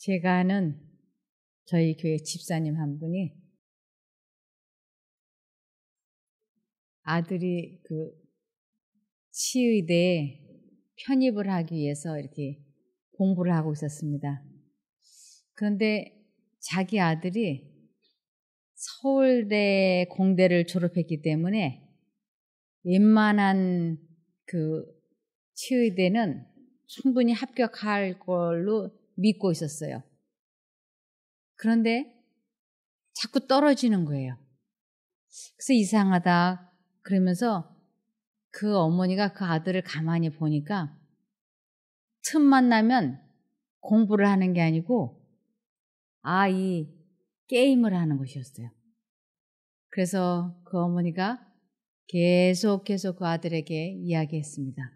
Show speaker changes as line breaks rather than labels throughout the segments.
제가 아는 저희 교회 집사님 한 분이 아들이 그 치의대에 편입을 하기 위해서 이렇게 공부를 하고 있었습니다. 그런데 자기 아들이 서울대 공대를 졸업했기 때문에 웬만한 그 치의대는 충분히 합격할 걸로 믿고 있었어요. 그런데 자꾸 떨어지는 거예요. 그래서 이상하다 그러면서 그 어머니가 그 아들을 가만히 보니까 틈만 나면 공부를 하는 게 아니고 이 게임을 하는 것이었어요. 그래서 그 어머니가 계속 그 아들에게 이야기했습니다.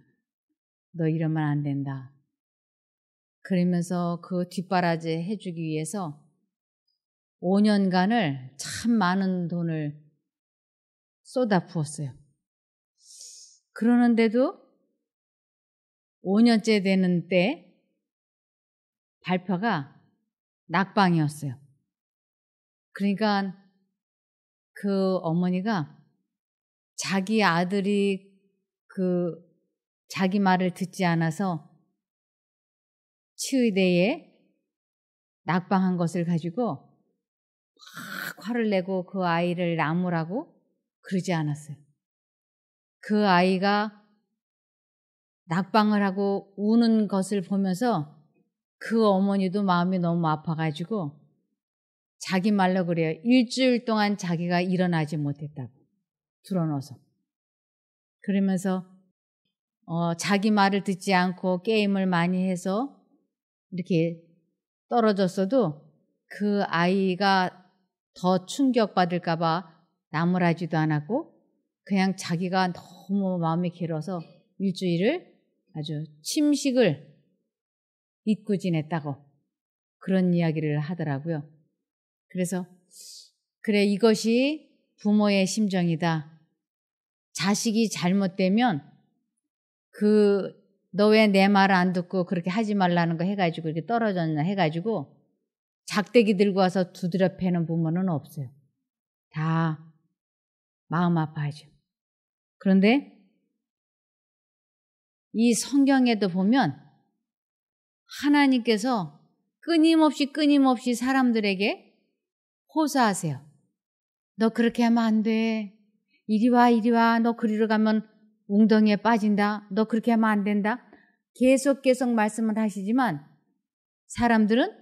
너 이러면 안 된다. 그러면서 그 뒷바라지 해주기 위해서 5년간을 참 많은 돈을 쏟아부었어요. 그러는데도 5년째 되는 때 발표가 낙방이었어요. 그러니까 그 어머니가 자기 아들이 자기 말을 듣지 않아서 치의대에 낙방한 것을 가지고 막 화를 내고 그 아이를 나무라고 그러지 않았어요. 그 아이가 낙방을 하고 우는 것을 보면서 그 어머니도 마음이 너무 아파가지고 자기 말로 그래요. 일주일 동안 자기가 일어나지 못했다고 드러넣어서. 그러면서 자기 말을 듣지 않고 게임을 많이 해서 이렇게 떨어졌어도 그 아이가 더 충격받을까 봐 나무라지도 않았고 그냥 자기가 너무 마음이 길어서 일주일을 아주 침식을 잊고 지냈다고 그런 이야기를 하더라고요. 그래서 그래, 이것이 부모의 심정이다. 자식이 잘못되면 너 왜 내 말 안 듣고 그렇게 하지 말라는 거 해가지고 이렇게 떨어졌나 해가지고 작대기 들고 와서 두드려 패는 부모는 없어요. 다 마음 아파하죠. 그런데 이 성경에도 보면 하나님께서 끊임없이 사람들에게 호소하세요. 너 그렇게 하면 안 돼. 이리 와. 너 그리로 가면 웅덩이에 빠진다. 너 그렇게 하면 안 된다. 계속 말씀을 하시지만 사람들은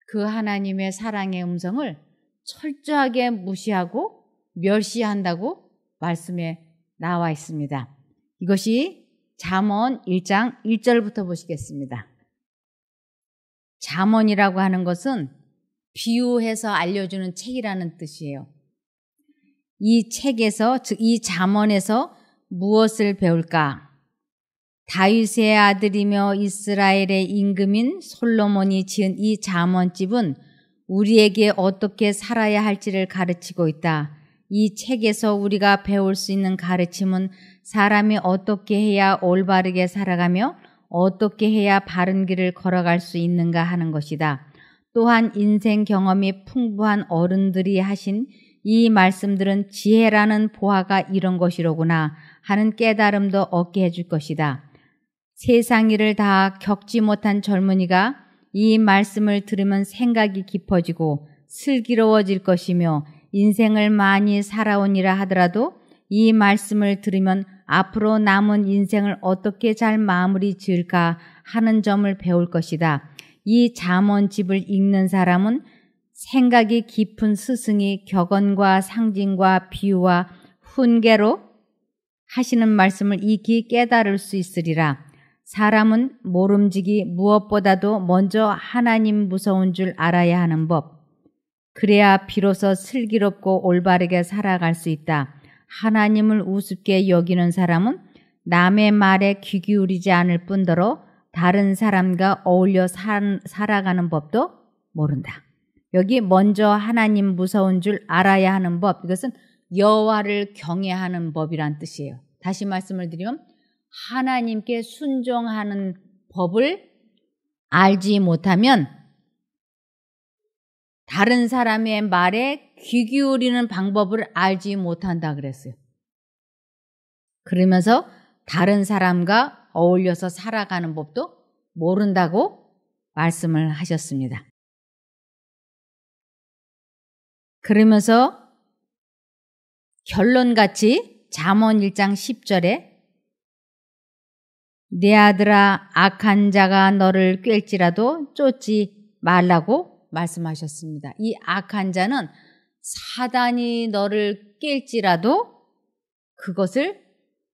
그 하나님의 사랑의 음성을 철저하게 무시하고 멸시한다고 말씀에 나와 있습니다. 이것이 잠언 1장 1절부터 보시겠습니다. 잠언이라고 하는 것은 비유해서 알려주는 책이라는 뜻이에요. 이 책에서, 즉 이 잠언에서 무엇을 배울까? 다윗의 아들이며 이스라엘의 임금인 솔로몬이 지은 이 잠언집은 우리에게 어떻게 살아야 할지를 가르치고 있다. 이 책에서 우리가 배울 수 있는 가르침은 사람이 어떻게 해야 올바르게 살아가며 어떻게 해야 바른 길을 걸어갈 수 있는가 하는 것이다. 또한 인생 경험이 풍부한 어른들이 하신 이 말씀들은 지혜라는 보화가 이런 것이로구나 하는 깨달음도 얻게 해줄 것이다. 세상 일을 다 겪지 못한 젊은이가 이 말씀을 들으면 생각이 깊어지고 슬기로워질 것이며 인생을 많이 살아오니라 하더라도 이 말씀을 들으면 앞으로 남은 인생을 어떻게 잘 마무리 지을까 하는 점을 배울 것이다. 이 잠언집을 읽는 사람은 생각이 깊은 스승이 격언과 상징과 비유와 훈계로 하시는 말씀을 익히 깨달을 수 있으리라. 사람은 모름지기 무엇보다도 먼저 하나님 무서운 줄 알아야 하는 법. 그래야 비로소 슬기롭고 올바르게 살아갈 수 있다. 하나님을 우습게 여기는 사람은 남의 말에 귀 기울이지 않을 뿐더러 다른 사람과 어울려 살아가는 법도 모른다. 여기 먼저 하나님 무서운 줄 알아야 하는 법, 이것은 여호와를 경외하는 법이란 뜻이에요. 다시 말씀을 드리면 하나님께 순종하는 법을 알지 못하면 다른 사람의 말에 귀 기울이는 방법을 알지 못한다 그랬어요. 그러면서 다른 사람과 어울려서 살아가는 법도 모른다고 말씀을 하셨습니다. 그러면서 결론같이 잠언 1장 10절에 내 아들아 악한 자가 너를 꿰일지라도 쫓지 말라고 말씀하셨습니다. 이 악한 자는 사단이 너를 깰지라도 그것을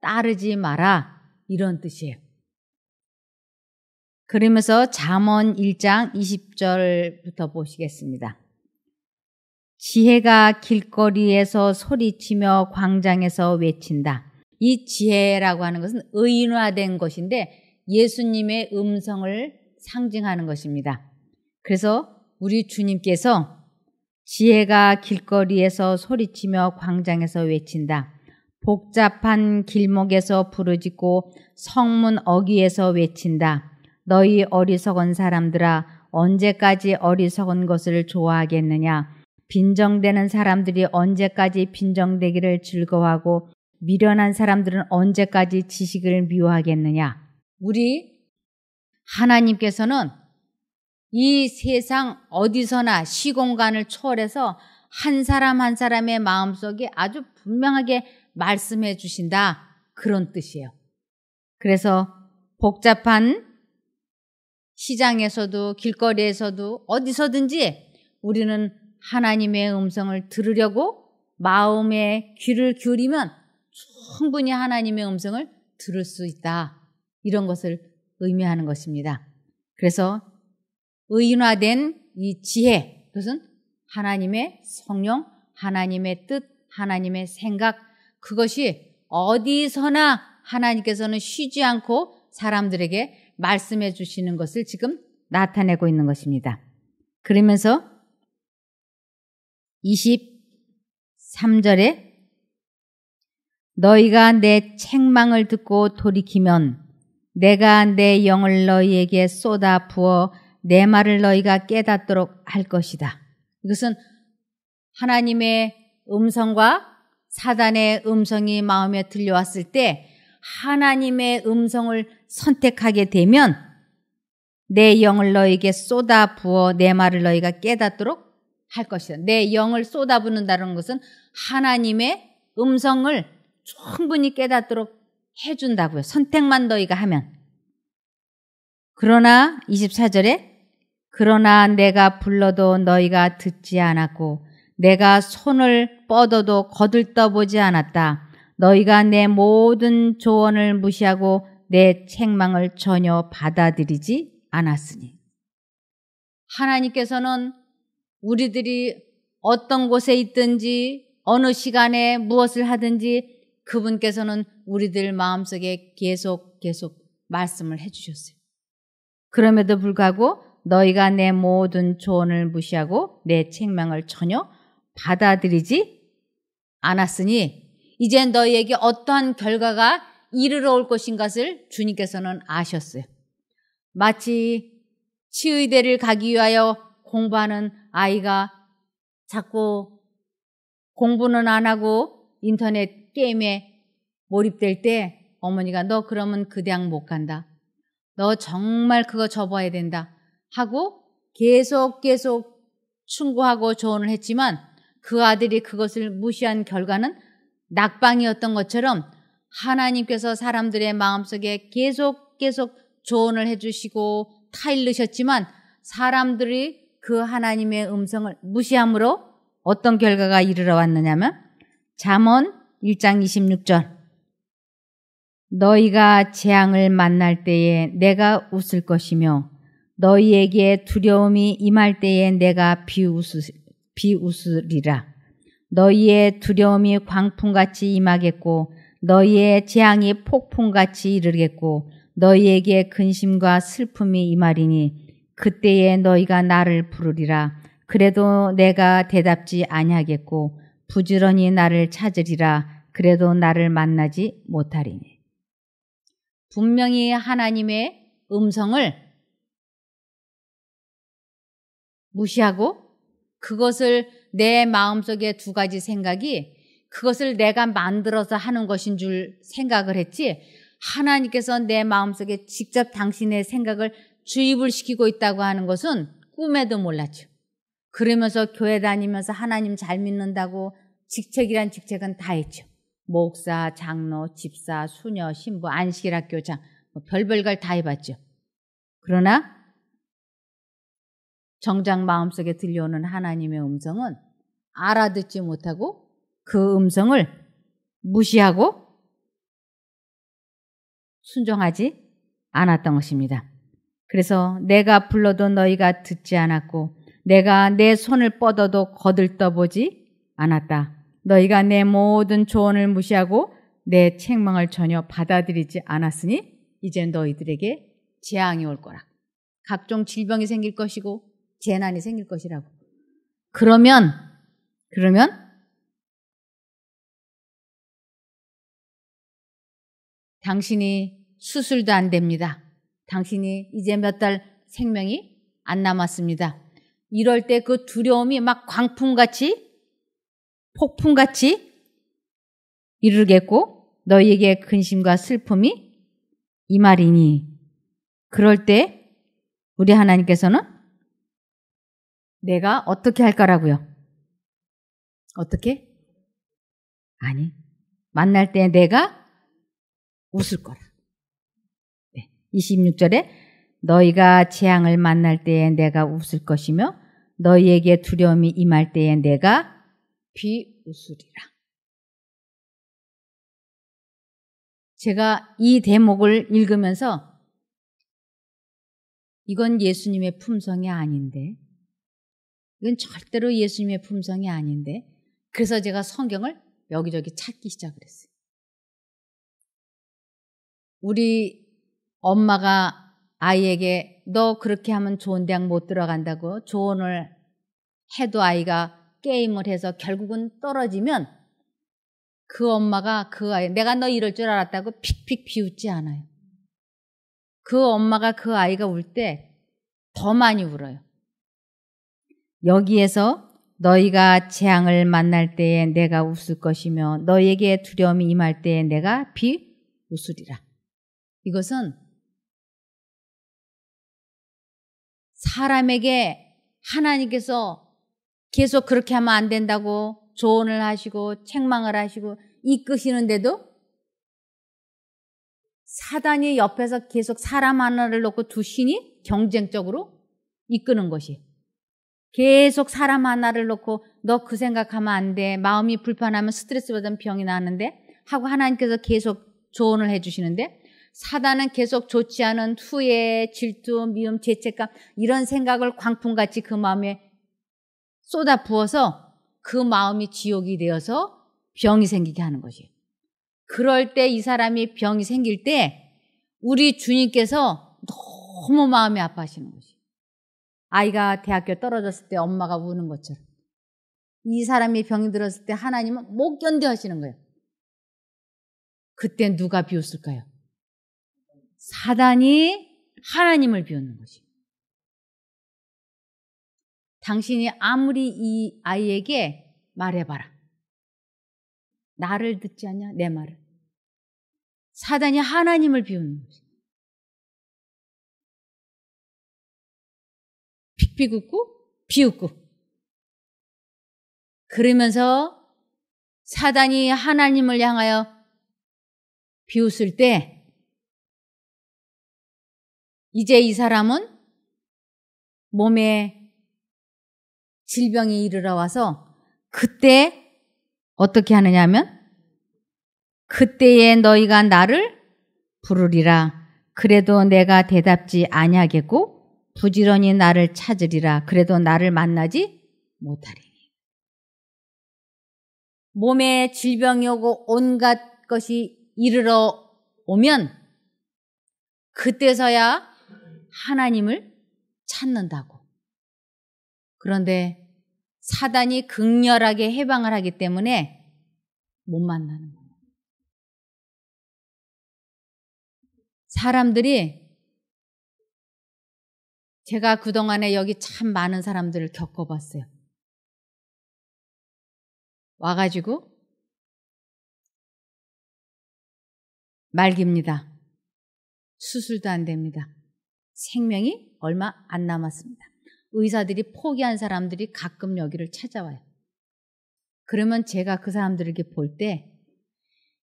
따르지 마라 이런 뜻이에요. 그러면서 잠언 1장 20절부터 보시겠습니다. 지혜가 길거리에서 소리치며 광장에서 외친다. 이 지혜라고 하는 것은 의인화된 것인데 예수님의 음성을 상징하는 것입니다. 그래서 우리 주님께서 지혜가 길거리에서 소리치며 광장에서 외친다. 복잡한 길목에서 부르짖고 성문 어귀에서 외친다. 너희 어리석은 사람들아 언제까지 어리석은 것을 좋아하겠느냐. 빈정대는 사람들이 언제까지 빈정대기를 즐거워하고 미련한 사람들은 언제까지 지식을 미워하겠느냐. 우리 하나님께서는 이 세상 어디서나 시공간을 초월해서 한 사람 한 사람의 마음속에 아주 분명하게 말씀해 주신다. 그런 뜻이에요. 그래서 복잡한 시장에서도 길거리에서도 어디서든지 우리는 하나님의 음성을 들으려고 마음의 귀를 기울이면 충분히 하나님의 음성을 들을 수 있다. 이런 것을 의미하는 것입니다. 그래서 의인화된 이 지혜, 그것은 하나님의 성령, 하나님의 뜻, 하나님의 생각, 그것이 어디서나 하나님께서는 쉬지 않고 사람들에게 말씀해 주시는 것을 지금 나타내고 있는 것입니다. 그러면서 23절에 너희가 내 책망을 듣고 돌이키면 내가 내 영을 너희에게 쏟아 부어 내 말을 너희가 깨닫도록 할 것이다. 이것은 하나님의 음성과 사단의 음성이 마음에 들려왔을 때 하나님의 음성을 선택하게 되면 내 영을 너희에게 쏟아 부어 내 말을 너희가 깨닫도록 할 것이다. 내 영을 쏟아 부는다는 것은 하나님의 음성을 충분히 깨닫도록 해준다고요. 선택만 너희가 하면. 그러나 24절에 그러나 내가 불러도 너희가 듣지 않았고 내가 손을 뻗어도 거들떠보지 않았다. 너희가 내 모든 조언을 무시하고 내 책망을 전혀 받아들이지 않았으니. 하나님께서는 우리들이 어떤 곳에 있든지 어느 시간에 무엇을 하든지 그분께서는 우리들 마음속에 계속 말씀을 해주셨어요. 그럼에도 불구하고 너희가 내 모든 조언을 무시하고 내 책망을 전혀 받아들이지 않았으니 이제 너희에게 어떠한 결과가 이르러 올 것인 것을 주님께서는 아셨어요. 마치 치의대를 가기 위하여 공부하는 아이가 자꾸 공부는 안 하고 인터넷 게임에 몰입될 때 어머니가 너 그러면 그 대학 못 간다. 너 정말 그거 접어야 된다. 하고 계속 충고하고 조언을 했지만 그 아들이 그것을 무시한 결과는 낙방이었던 것처럼 하나님께서 사람들의 마음속에 계속 조언을 해주시고 타일르셨지만 사람들이 그 하나님의 음성을 무시함으로 어떤 결과가 이르러 왔느냐면 잠언 1장 26절 너희가 재앙을 만날 때에 내가 웃을 것이며 너희에게 두려움이 임할 때에 내가 비웃으리라. 너희의 두려움이 광풍같이 임하겠고 너희의 재앙이 폭풍같이 이르겠고 너희에게 근심과 슬픔이 임하리니 그때에 너희가 나를 부르리라. 그래도 내가 대답지 아니하겠고 부지런히 나를 찾으리라. 그래도 나를 만나지 못하리니. 분명히 하나님의 음성을 무시하고 그것을 내 마음속에 두 가지 생각이 그것을 내가 만들어서 하는 것인 줄 생각을 했지, 하나님께서 내 마음속에 직접 당신의 생각을 주입을 시키고 있다고 하는 것은 꿈에도 몰랐죠. 그러면서 교회 다니면서 하나님 잘 믿는다고 직책이란 직책은 다 했죠. 목사, 장로, 집사, 수녀, 신부, 안식일학 교장, 별별 걸 다 해봤죠. 그러나 정작 마음속에 들려오는 하나님의 음성은 알아듣지 못하고 그 음성을 무시하고 순종하지 않았던 것입니다. 그래서 내가 불러도 너희가 듣지 않았고 내가 내 손을 뻗어도 거들떠보지 않았다. 너희가 내 모든 조언을 무시하고 내 책망을 전혀 받아들이지 않았으니 이제 너희들에게 재앙이 올 거라. 각종 질병이 생길 것이고 재난이 생길 것이라고. 그러면 당신이 수술도 안 됩니다. 당신이 이제 몇 달 생명이 안 남았습니다. 이럴 때 그 두려움이 막 광풍같이 폭풍같이 이르겠고 너희에게 근심과 슬픔이 이 말이니, 그럴 때 우리 하나님께서는 내가 어떻게 할 거라고요? 어떻게? 아니, 만날 때 내가 웃을 거라. 26절에 너희가 재앙을 만날 때에 내가 웃을 것이며 너희에게 두려움이 임할 때에 내가 비웃으리라. 제가 이 대목을 읽으면서 이건 예수님의 품성이 아닌데, 이건 절대로 예수님의 품성이 아닌데, 그래서 제가 성경을 여기저기 찾기 시작을 했어요. 우리 엄마가 아이에게 너 그렇게 하면 좋은 대학 못 들어간다고 조언을 해도 아이가 게임을 해서 결국은 떨어지면 그 엄마가 그 아이, 내가 너 이럴 줄 알았다고 픽픽 비웃지 않아요. 그 엄마가 그 아이가 울 때 더 많이 울어요. 여기에서 너희가 재앙을 만날 때에 내가 웃을 것이며 너희에게 두려움이 임할 때에 내가 비웃으리라. 이것은 사람에게 하나님께서 계속 그렇게 하면 안 된다고 조언을 하시고 책망을 하시고 이끄시는데도 사단이 옆에서 계속 사람 하나를 놓고 두 신이 경쟁적으로 이끄는 것이, 계속 사람 하나를 놓고 너 그 생각하면 안 돼, 마음이 불편하면 스트레스 받으면 병이 나는데 하고 하나님께서 계속 조언을 해주시는데, 사단은 계속 좋지 않은 후회, 질투, 미움, 죄책감 이런 생각을 광풍같이 그 마음에 쏟아 부어서 그 마음이 지옥이 되어서 병이 생기게 하는 것이에요. 그럴 때 이 사람이 병이 생길 때 우리 주님께서 너무 마음이 아파하시는 것이에요. 아이가 대학교 떨어졌을 때 엄마가 우는 것처럼 이 사람이 병이 들었을 때 하나님은 못 견뎌 하시는 거예요. 그때 누가 비웃을까요? 사단이 하나님을 비웃는 것이에요. 당신이 아무리 이 아이에게 말해봐라. 나를 듣지 않냐? 내 말을. 사단이 하나님을 비웃는 것이에요. 픽픽 웃고 비웃고. 그러면서 사단이 하나님을 향하여 비웃을 때 이제 이 사람은 몸에 질병이 이르러 와서 그때 어떻게 하느냐 하면 그때에 너희가 나를 부르리라. 그래도 내가 대답지 아니하겠고 부지런히 나를 찾으리라. 그래도 나를 만나지 못하리니. 몸에 질병이 오고 온갖 것이 이르러 오면 그때서야 하나님을 찾는다고. 그런데 사단이 극렬하게 해방을 하기 때문에 못 만나는 거예요. 사람들이, 제가 그동안에 여기 참 많은 사람들을 겪어봤어요. 와가지고 말깁니다. 수술도 안 됩니다. 생명이 얼마 안 남았습니다. 의사들이 포기한 사람들이 가끔 여기를 찾아와요. 그러면 제가 그 사람들에게 볼 때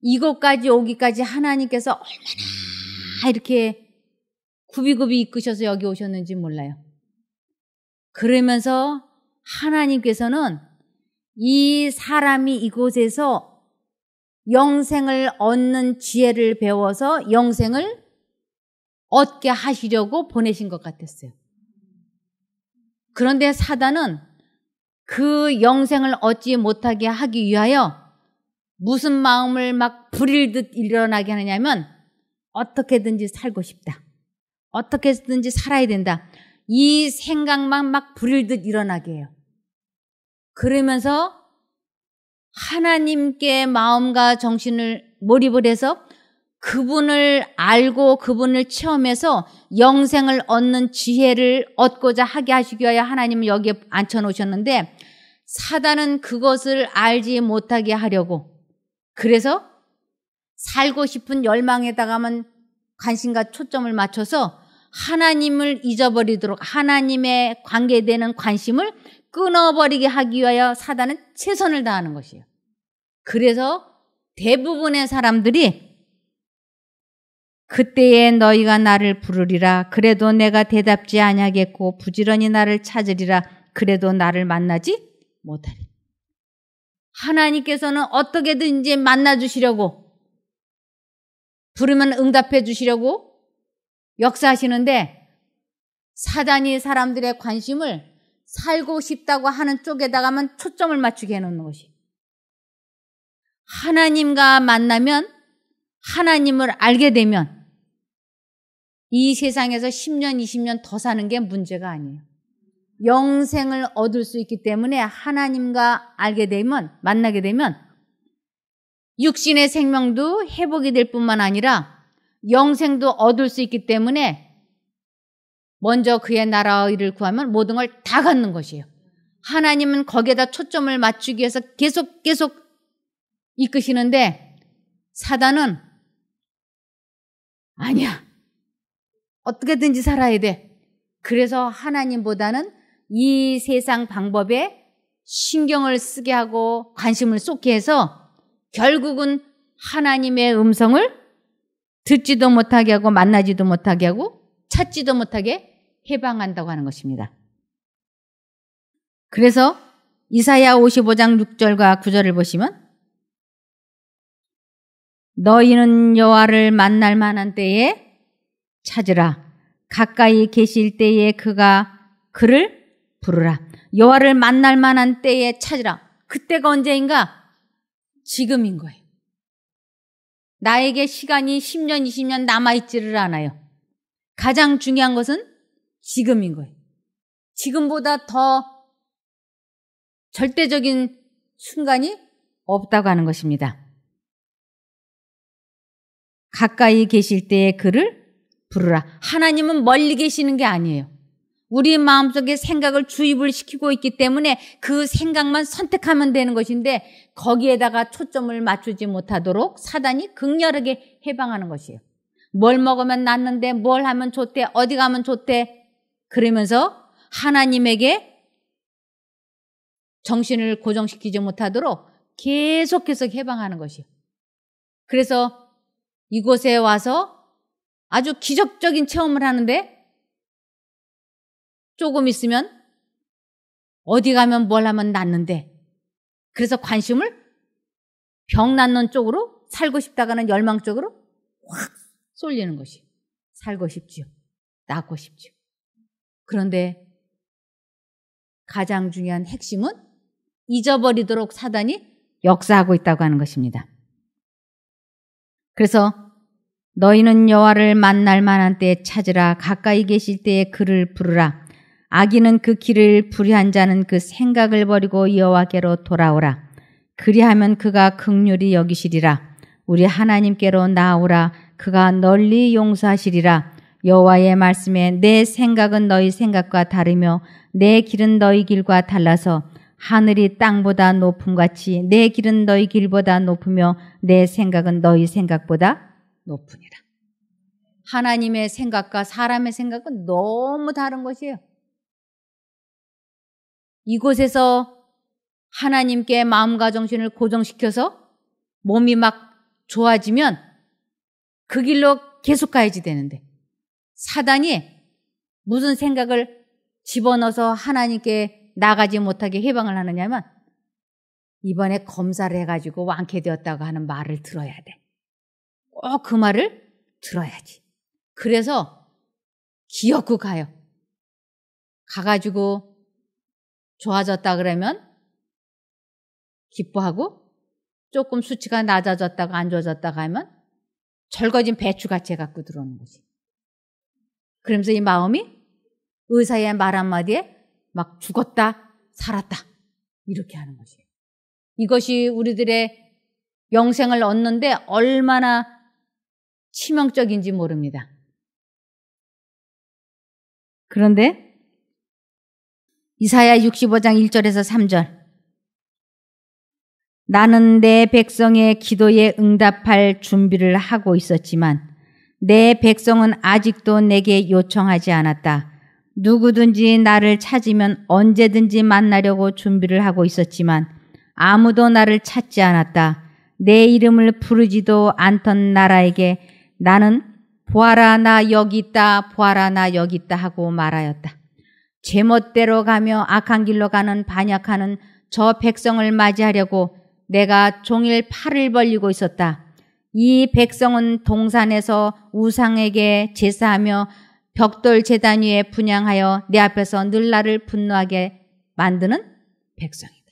이곳까지 오기까지 하나님께서 얼마나 이렇게 굽이굽이 이끄셔서 여기 오셨는지 몰라요. 그러면서 하나님께서는 이 사람이 이곳에서 영생을 얻는 지혜를 배워서 영생을 얻게 하시려고 보내신 것 같았어요. 그런데 사단은 그 영생을 얻지 못하게 하기 위하여 무슨 마음을 막 부릴듯 일어나게 하느냐면 어떻게든지 살고 싶다. 어떻게든지 살아야 된다. 이 생각만 막 부릴듯 일어나게 해요. 그러면서 하나님께 마음과 정신을 몰입을 해서 그분을 알고 그분을 체험해서 영생을 얻는 지혜를 얻고자 하게 하시기 위하여 하나님을 여기에 앉혀놓으셨는데 사단은 그것을 알지 못하게 하려고 그래서 살고 싶은 열망에다가만 관심과 초점을 맞춰서 하나님을 잊어버리도록 하나님의 관계되는 관심을 끊어버리게 하기 위하여 사단은 최선을 다하는 것이에요. 그래서 대부분의 사람들이 그때에 너희가 나를 부르리라 그래도 내가 대답지 아니하겠고 부지런히 나를 찾으리라 그래도 나를 만나지 못하리. 하나님께서는 어떻게든지 만나주시려고 부르면 응답해 주시려고 역사하시는데 사단이 사람들의 관심을 살고 싶다고 하는 쪽에다가만 초점을 맞추게 해놓는 것이. 하나님과 만나면 하나님을 알게 되면 이 세상에서 10년, 20년 더 사는 게 문제가 아니에요. 영생을 얻을 수 있기 때문에 하나님과 알게 되면, 만나게 되면 육신의 생명도 회복이 될 뿐만 아니라 영생도 얻을 수 있기 때문에 먼저 그의 나라의 일을 구하면 모든 걸 다 갖는 것이에요. 하나님은 거기에다 초점을 맞추기 위해서 계속 이끄시는데 사단은 아니야. 어떻게든지 살아야 돼. 그래서 하나님보다는 이 세상 방법에 신경을 쓰게 하고 관심을 쏟게 해서 결국은 하나님의 음성을 듣지도 못하게 하고 만나지도 못하게 하고 찾지도 못하게 해방한다고 하는 것입니다. 그래서 이사야 55장 6절과 9절을 보시면 너희는 여호와를 만날 만한 때에 찾으라. 가까이 계실 때에 그를 부르라. 여호와를 만날 만한 때에 찾으라. 그때가 언제인가? 지금인 거예요. 나에게 시간이 10년, 20년 남아있지를 않아요. 가장 중요한 것은 지금인 거예요. 지금보다 더 절대적인 순간이 없다고 하는 것입니다. 가까이 계실 때에 그를 부르라. 하나님은 멀리 계시는 게 아니에요. 우리 마음속에 생각을 주입을 시키고 있기 때문에 그 생각만 선택하면 되는 것인데 거기에다가 초점을 맞추지 못하도록 사단이 극렬하게 해방하는 것이에요. 뭘 먹으면 낫는데 뭘 하면 좋대 어디 가면 좋대 그러면서 하나님에게 정신을 고정시키지 못하도록 계속해서 해방하는 것이에요. 그래서 이곳에 와서 아주 기적적인 체험을 하는데 조금 있으면 어디 가면 뭘 하면 낫는데 그래서 관심을 병 낫는 쪽으로 살고 싶다가는 열망 쪽으로 확 쏠리는 것이 살고 싶지요. 낫고 싶지요. 그런데 가장 중요한 핵심은 잊어버리도록 사단이 역사하고 있다고 하는 것입니다. 그래서 너희는 여호와를 만날 만한 때에 찾으라. 가까이 계실 때에 그를 부르라. 악인은 그 길을 불의한 자는 그 생각을 버리고 여호와께로 돌아오라. 그리하면 그가 긍휼히 여기시리라. 우리 하나님께로 나오라. 그가 널리 용서하시리라. 여호와의 말씀에 내 생각은 너희 생각과 다르며 내 길은 너희 길과 달라서 하늘이 땅보다 높음같이 내 길은 너희 길보다 높으며 내 생각은 너희 생각보다 높으니라. 하나님의 생각과 사람의 생각은 너무 다른 것이에요. 이곳에서 하나님께 마음과 정신을 고정시켜서 몸이 막 좋아지면 그 길로 계속 가야지 되는데, 사단이 무슨 생각을 집어넣어서 하나님께 나가지 못하게 해방을 하느냐면, 이번에 검사를 해가지고 완쾌되었다고 하는 말을 들어야 돼. 꼭 그 말을 들어야지. 그래서 기어코 가요. 가가지고 좋아졌다 그러면 기뻐하고, 조금 수치가 낮아졌다가 안 좋아졌다가 하면 절거진 배추같이 해갖고 들어오는 거지. 그러면서 이 마음이 의사의 말 한마디에 막 죽었다 살았다 이렇게 하는 것이에요. 이것이 우리들의 영생을 얻는데 얼마나 치명적인지 모릅니다. 그런데 이사야 65장 1절에서 3절, 나는 내 백성의 기도에 응답할 준비를 하고 있었지만 내 백성은 아직도 내게 요청하지 않았다. 누구든지 나를 찾으면 언제든지 만나려고 준비를 하고 있었지만 아무도 나를 찾지 않았다. 내 이름을 부르지도 않던 나라에게 나는 보아라 나 여기 있다, 보아라 나 여기 있다 하고 말하였다. 제멋대로 가며 악한 길로 가는 반역하는 저 백성을 맞이하려고 내가 종일 팔을 벌리고 있었다. 이 백성은 동산에서 우상에게 제사하며 벽돌 제단 위에 분향하여 내 앞에서 늘 나를 분노하게 만드는 백성이다.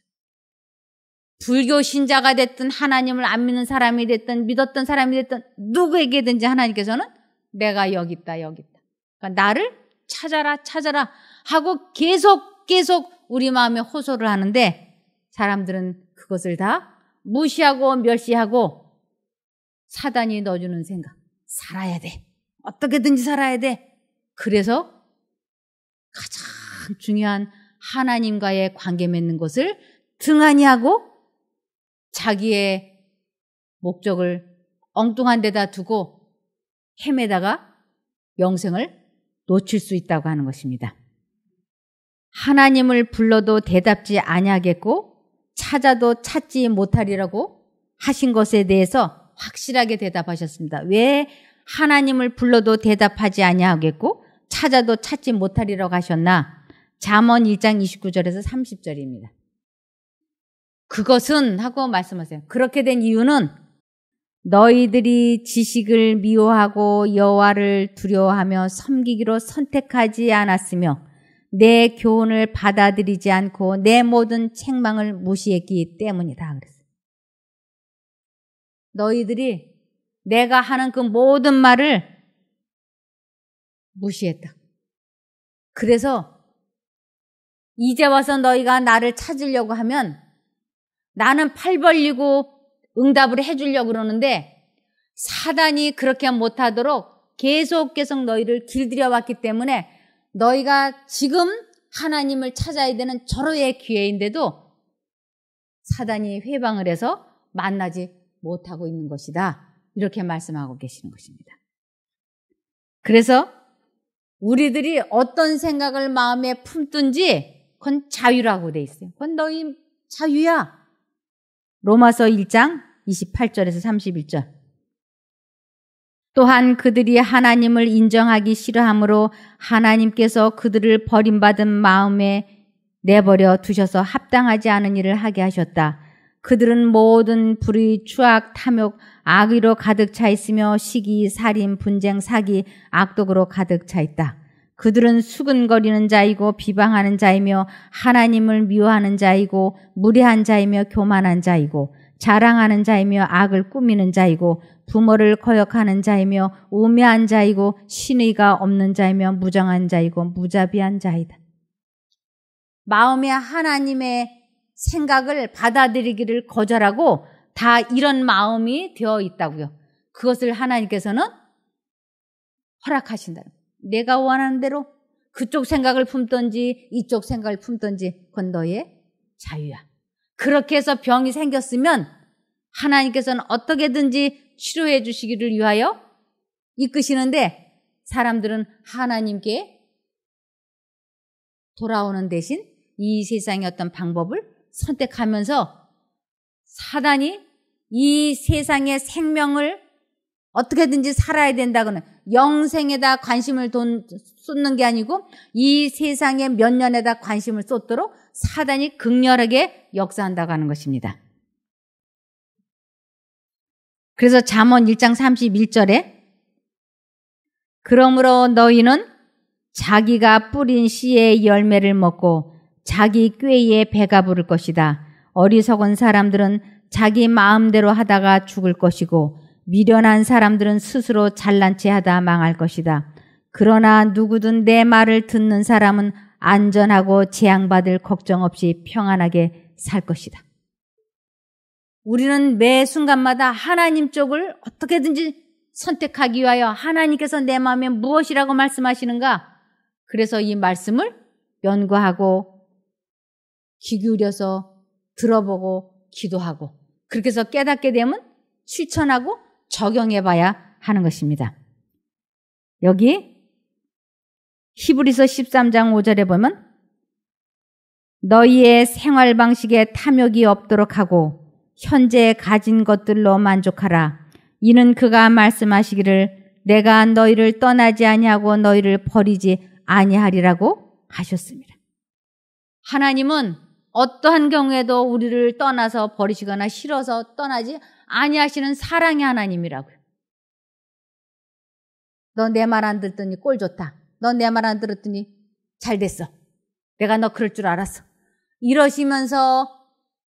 불교 신자가 됐든 하나님을 안 믿는 사람이 됐든 믿었던 사람이 됐든 누구에게든지 하나님께서는 내가 여기 있다, 여기 있다. 그러니까 나를 찾아라, 찾아라 하고 계속 우리 마음에 호소를 하는데, 사람들은 그것을 다 무시하고 멸시하고 사단이 넣어주는 생각, 살아야 돼, 어떻게든지 살아야 돼. 그래서 가장 중요한 하나님과의 관계 맺는 것을 등한히 하고 자기의 목적을 엉뚱한 데다 두고 헤매다가 영생을 놓칠 수 있다고 하는 것입니다. 하나님을 불러도 대답지 아니하겠고 찾아도 찾지 못하리라고 하신 것에 대해서 확실하게 대답하셨습니다. 왜 하나님을 불러도 대답하지 아니하겠고 찾아도 찾지 못하리라고 하셨나? 잠언 1장 29절에서 30절입니다. 그것은 하고 말씀하세요. 그렇게 된 이유는 너희들이 지식을 미워하고 여호와를 두려워하며 섬기기로 선택하지 않았으며 내 교훈을 받아들이지 않고 내 모든 책망을 무시했기 때문이다 그랬어요. 너희들이 내가 하는 그 모든 말을 무시했다. 그래서 이제 와서 너희가 나를 찾으려고 하면 나는 팔 벌리고 응답을 해주려고 그러는데 사단이 그렇게 못하도록 계속 너희를 길들여 왔기 때문에 너희가 지금 하나님을 찾아야 되는 절호의 기회인데도 사단이 회방을 해서 만나지 못하고 있는 것이다. 이렇게 말씀하고 계시는 것입니다. 그래서 우리들이 어떤 생각을 마음에 품든지 그건 자유라고 돼 있어요. 그건 너희 자유야. 로마서 1장 28절에서 31절. 또한 그들이 하나님을 인정하기 싫어하므로 하나님께서 그들을 버림받은 마음에 내버려 두셔서 합당하지 않은 일을 하게 하셨다. 그들은 모든 불의, 추악, 탐욕, 악의로 가득 차 있으며 시기, 살인, 분쟁, 사기, 악독으로 가득 차 있다. 그들은 수근거리는 자이고 비방하는 자이며 하나님을 미워하는 자이고 무례한 자이며 교만한 자이고 자랑하는 자이며 악을 꾸미는 자이고 부모를 거역하는 자이며 우매한 자이고 신의가 없는 자이며 무정한 자이고 무자비한 자이다. 마음에 하나님의 생각을 받아들이기를 거절하고 다 이런 마음이 되어 있다고요. 그것을 하나님께서는 허락하신다. 내가 원하는 대로 그쪽 생각을 품든지 이쪽 생각을 품든지 그건 너의 자유야. 그렇게 해서 병이 생겼으면 하나님께서는 어떻게든지 치료해 주시기를 위하여 이끄시는데 사람들은 하나님께 돌아오는 대신 이 세상의 어떤 방법을 선택하면서 사단이 이 세상의 생명을 어떻게든지 살아야 된다고는 영생에다 관심을 쏟는 게 아니고 이 세상의 몇 년에다 관심을 쏟도록 사단이 극렬하게 역사한다고 하는 것입니다. 그래서 잠언 1장 31절에 그러므로 너희는 자기가 뿌린 씨의 열매를 먹고 자기 꾀에 배가 부를 것이다. 어리석은 사람들은 자기 마음대로 하다가 죽을 것이고 미련한 사람들은 스스로 잘난 체 하다 망할 것이다. 그러나 누구든 내 말을 듣는 사람은 안전하고 재앙받을 걱정 없이 평안하게 살 것이다. 우리는 매 순간마다 하나님 쪽을 어떻게든지 선택하기 위하여 하나님께서 내 마음에 무엇이라고 말씀하시는가? 그래서 이 말씀을 연구하고 귀 기울여서 들어보고 기도하고 그렇게 해서 깨닫게 되면 실천하고 적용해 봐야 하는 것입니다. 여기 히브리서 13장 5절에 보면 너희의 생활 방식에 탐욕이 없도록 하고 현재 가진 것들로 만족하라. 이는 그가 말씀하시기를 내가 너희를 떠나지 아니하고 너희를 버리지 아니하리라고 하셨습니다. 하나님은 어떠한 경우에도 우리를 떠나서 버리시거나 싫어서 떠나지 아니하시는 사랑의 하나님이라고요. 너 내 말 안 듣더니 꼴 좋다. 너 내 말 안 들었더니 잘 됐어. 내가 너 그럴 줄 알았어. 이러시면서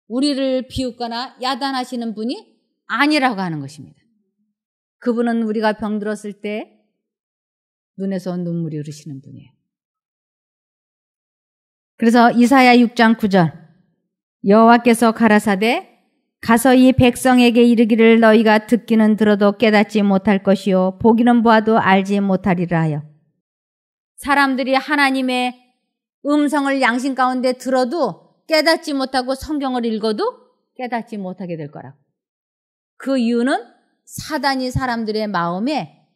우리를 비웃거나 야단하시는 분이 아니라고 하는 것입니다. 그분은 우리가 병들었을 때 눈에서 눈물이 흐르시는 분이에요. 그래서 이사야 6장 9절 여호와께서 가라사대 가서 이 백성에게 이르기를 너희가 듣기는 들어도 깨닫지 못할 것이요 보기는 보아도 알지 못하리라 하여 사람들이 하나님의 음성을 양심 가운데 들어도 깨닫지 못하고 성경을 읽어도 깨닫지 못하게 될 거라고. 그 이유는 사단이 사람들의 마음에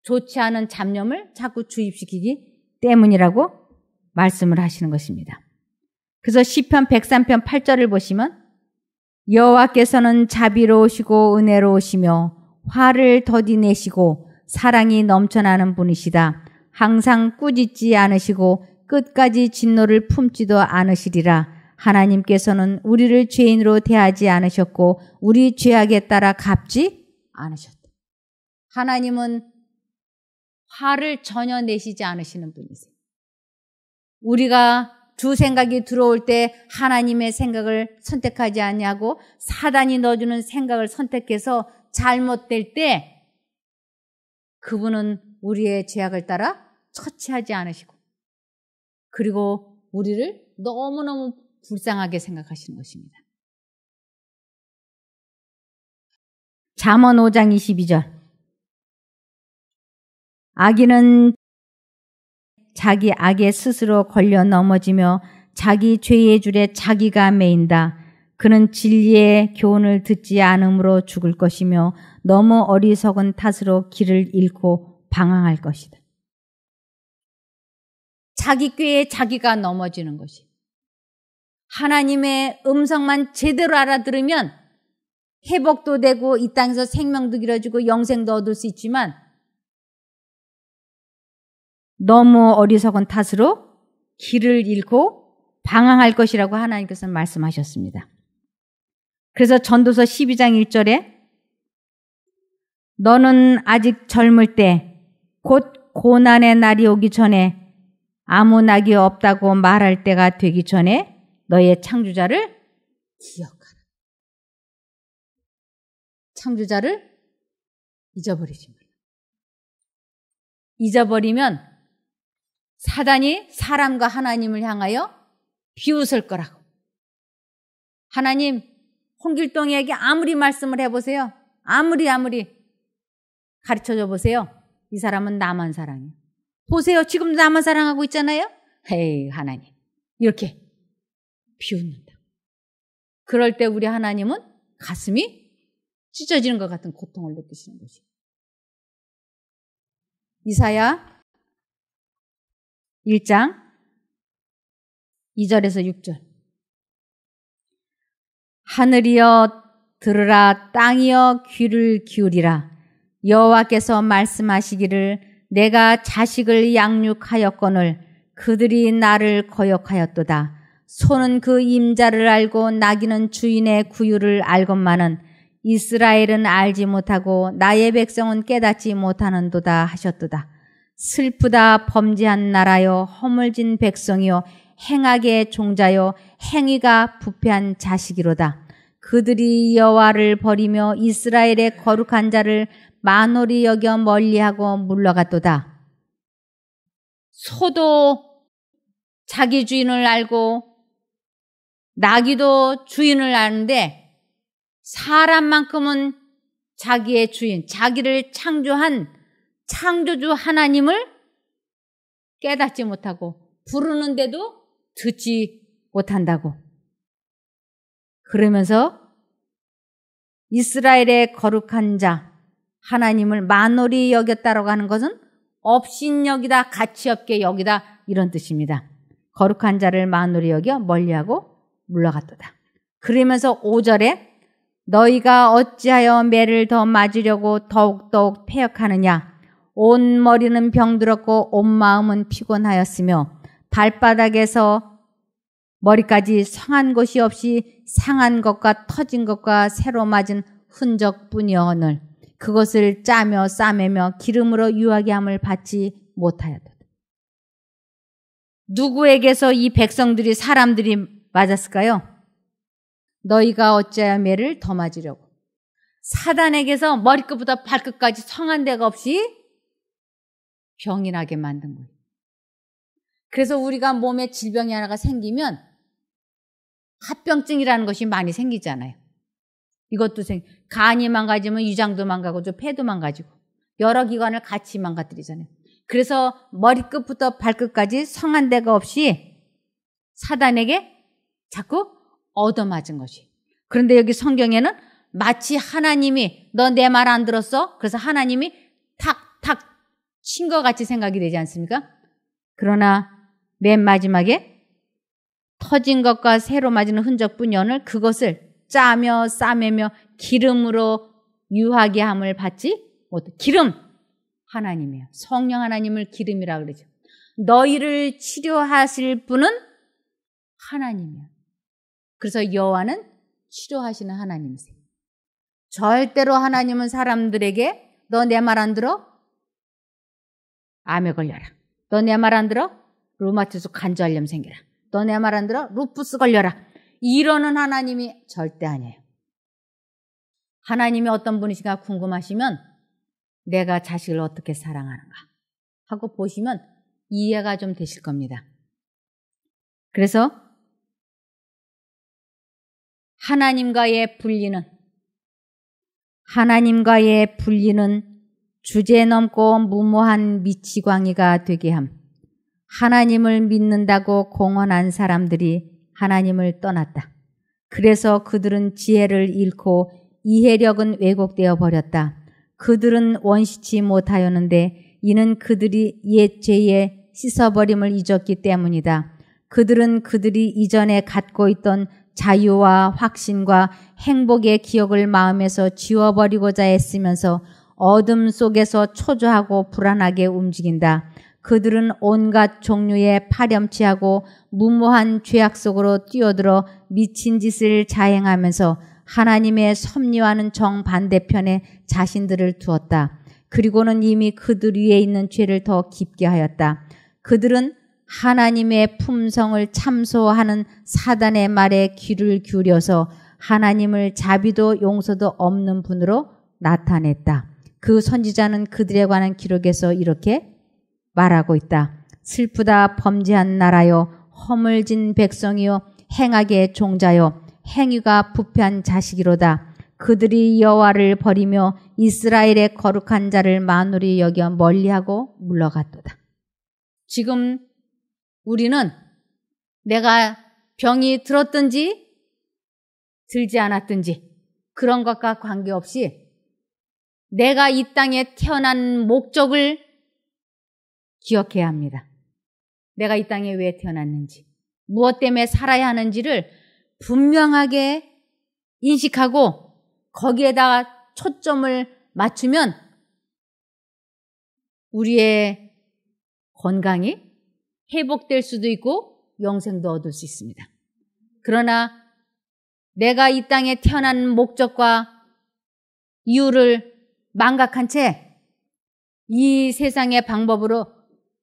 좋지 않은 잡념을 자꾸 주입시키기 때문이라고 말씀을 하시는 것입니다. 그래서 시편 103편 8절을 보시면 여호와께서는 자비로우시고 은혜로우시며 화를 더디 내시고 사랑이 넘쳐나는 분이시다. 항상 꾸짖지 않으시고 끝까지 진노를 품지도 않으시리라. 하나님께서는 우리를 죄인으로 대하지 않으셨고 우리 죄악에 따라 갚지 않으셨다. 하나님은 화를 전혀 내시지 않으시는 분이세요. 우리가 두 생각이 들어올 때 하나님의 생각을 선택하지 않냐고 사단이 넣어주는 생각을 선택해서 잘못될 때 그분은 우리의 죄악을 따라 처치하지 않으시고 그리고 우리를 너무너무 불쌍하게 생각하시는 것입니다. 잠언 5장 22절 악인은 자기 악에 스스로 걸려 넘어지며 자기 죄의 줄에 자기가 매인다. 그는 진리의 교훈을 듣지 않음으로 죽을 것이며 너무 어리석은 탓으로 길을 잃고 방황할 것이다. 자기 꾀에 자기가 넘어지는 것이. 하나님의 음성만 제대로 알아들으면 회복도 되고 이 땅에서 생명도 길어지고 영생도 얻을 수 있지만 너무 어리석은 탓으로 길을 잃고 방황할 것이라고 하나님께서는 말씀하셨습니다. 그래서 전도서 12장 1절에 너는 아직 젊을 때 곧 고난의 날이 오기 전에 아무 낙이 없다고 말할 때가 되기 전에 너의 창조자를 기억하라. 창조자를 잊어버리지 말라. 잊어버리면 사단이 사람과 하나님을 향하여 비웃을 거라고. 하나님, 홍길동에게 아무리 말씀을 해보세요. 아무리 가르쳐줘 보세요. 이 사람은 나만 사랑해요. 보세요. 지금 나만 사랑하고 있잖아요. 헤이 하나님. 이렇게 비웃는다. 그럴 때 우리 하나님은 가슴이 찢어지는 것 같은 고통을 느끼시는 것이에요. 이사야 1장 2절에서 6절. 하늘이여 들으라, 땅이여 귀를 기울이라. 여호와께서 말씀하시기를 내가 자식을 양육하였거늘 그들이 나를 거역하였도다. 소는 그 임자를 알고 나귀는 주인의 구유를 알건만은 이스라엘은 알지 못하고 나의 백성은 깨닫지 못하는도다 하셨도다. 슬프다 범죄한 나라여, 허물진 백성이여, 행악의 종자여, 행위가 부패한 자식이로다. 그들이 여호와를 버리며 이스라엘의 거룩한 자를 만홀히 여겨 멀리하고 물러갔도다. 소도 자기 주인을 알고 나귀도 주인을 아는데 사람만큼은 자기의 주인, 자기를 창조한 창조주 하나님을 깨닫지 못하고 부르는데도 듣지 못한다고. 그러면서 이스라엘의 거룩한 자 하나님을 만홀히 여겼다라고 하는 것은 업신여기다, 가치없게 여기다, 이런 뜻입니다. 거룩한 자를 만홀히 여겨 멀리하고 물러갔도다. 그러면서 5절에 너희가 어찌하여 매를 더 맞으려고 더욱더욱 패역하느냐. 온 머리는 병들었고 온 마음은 피곤하였으며 발바닥에서 머리까지 성한 곳이 없이 상한 것과 터진 것과 새로 맞은 흔적뿐이오늘 그것을 짜며 싸매며 기름으로 유하게 함을 받지 못하였다. 누구에게서 이 백성들이, 사람들이 맞았을까요? 너희가 어찌하여 매를 더 맞으려고. 사단에게서 머리끝부터 발끝까지 성한 데가 없이 병이 나게 만든 거예요. 그래서 우리가 몸에 질병이 하나가 생기면 합병증이라는 것이 많이 생기잖아요. 이것도 간이 망가지면 위장도 망가지고 폐도 망가지고 여러 기관을 같이 망가뜨리잖아요. 그래서 머리끝부터 발끝까지 성한 데가 없이 사단에게 자꾸 얻어맞은 것이. 그런데 여기 성경에는 마치 하나님이 너 내 말 안 들었어? 그래서 하나님이 탁탁 친 것 같이 생각이 되지 않습니까? 그러나 맨 마지막에 터진 것과 새로 맞은 흔적뿐이오늘 그것을 짜며 싸매며 기름으로 유하게 함을 받지 못해. 기름 하나님이에요. 성령 하나님을 기름이라고 그러죠. 너희를 치료하실 분은 하나님이에요. 그래서 여호와는 치료하시는 하나님이세요. 절대로 하나님은 사람들에게 너 내 말 안 들어? 암에 걸려라. 너 내 말 안 들어? 루마티스 관절염 생겨라. 너 내 말 안 들어? 루푸스 걸려라. 이러는 하나님이 절대 아니에요. 하나님이 어떤 분이신가 궁금하시면 내가 자식을 어떻게 사랑하는가 하고 보시면 이해가 좀 되실 겁니다. 그래서 하나님과의 분리는 주제넘고 무모한 미치광이가 되게 함. 하나님을 믿는다고 공언한 사람들이 하나님을 떠났다. 그래서 그들은 지혜를 잃고 이해력은 왜곡되어 버렸다. 그들은 원시치 못하였는데 이는 그들이 옛 죄에 씻어버림을 잊었기 때문이다. 그들은 그들이 이전에 갖고 있던 자유와 확신과 행복의 기억을 마음에서 지워버리고자 애쓰면서 어둠 속에서 초조하고 불안하게 움직인다. 그들은 온갖 종류의 파렴치하고 무모한 죄악 속으로 뛰어들어 미친 짓을 자행하면서 하나님의 섭리와는 정반대편에 자신들을 두었다. 그리고는 이미 그들 위에 있는 죄를 더 깊게 하였다. 그들은 하나님의 품성을 참소하는 사단의 말에 귀를 기울여서 하나님을 자비도 용서도 없는 분으로 나타냈다. 그 선지자는 그들에 관한 기록에서 이렇게 말하고 있다. 슬프다 범죄한 나라여, 허물진 백성이요, 행악의 종자요, 행위가 부패한 자식이로다. 그들이 여호와를 버리며 이스라엘의 거룩한 자를 만홀히 여겨 멀리하고 물러갔도다. 지금 우리는 내가 병이 들었든지 들지 않았든지 그런 것과 관계없이 내가 이 땅에 태어난 목적을 기억해야 합니다. 내가 이 땅에 왜 태어났는지, 무엇 때문에 살아야 하는지를 분명하게 인식하고 거기에다가 초점을 맞추면 우리의 건강이 회복될 수도 있고 영생도 얻을 수 있습니다. 그러나 내가 이 땅에 태어난 목적과 이유를 망각한 채 이 세상의 방법으로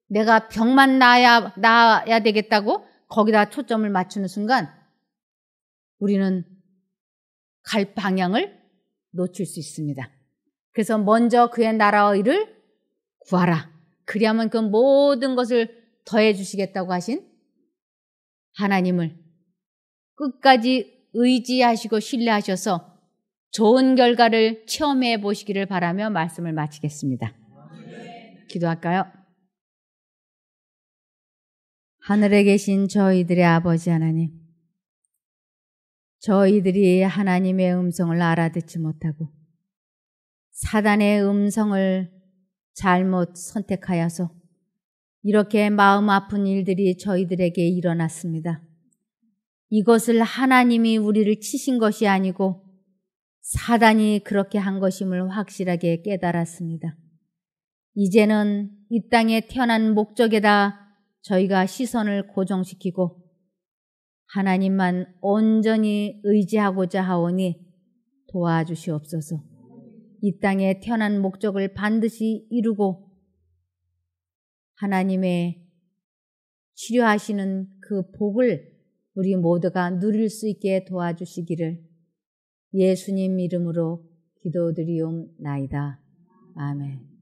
내가 병만 나아야 되겠다고 거기다 초점을 맞추는 순간 우리는 갈 방향을 놓칠 수 있습니다. 그래서 먼저 그의 나라의 일을 구하라. 그리하면 그 모든 것을 더해 주시겠다고 하신 하나님을 끝까지 의지하시고 신뢰하셔서 좋은 결과를 체험해 보시기를 바라며 말씀을 마치겠습니다. 기도할까요? 하늘에 계신 저희들의 아버지 하나님, 저희들이 하나님의 음성을 알아듣지 못하고 사단의 음성을 잘못 선택하여서 이렇게 마음 아픈 일들이 저희들에게 일어났습니다. 이것을 하나님이 우리를 치신 것이 아니고 사단이 그렇게 한 것임을 확실하게 깨달았습니다. 이제는 이 땅에 태어난 목적에다 저희가 시선을 고정시키고 하나님만 온전히 의지하고자 하오니 도와주시옵소서. 이 땅에 태어난 목적을 반드시 이루고 하나님의 치료하시는 그 복을 우리 모두가 누릴 수 있게 도와주시기를 예수님 이름으로 기도드리옵나이다. 아멘.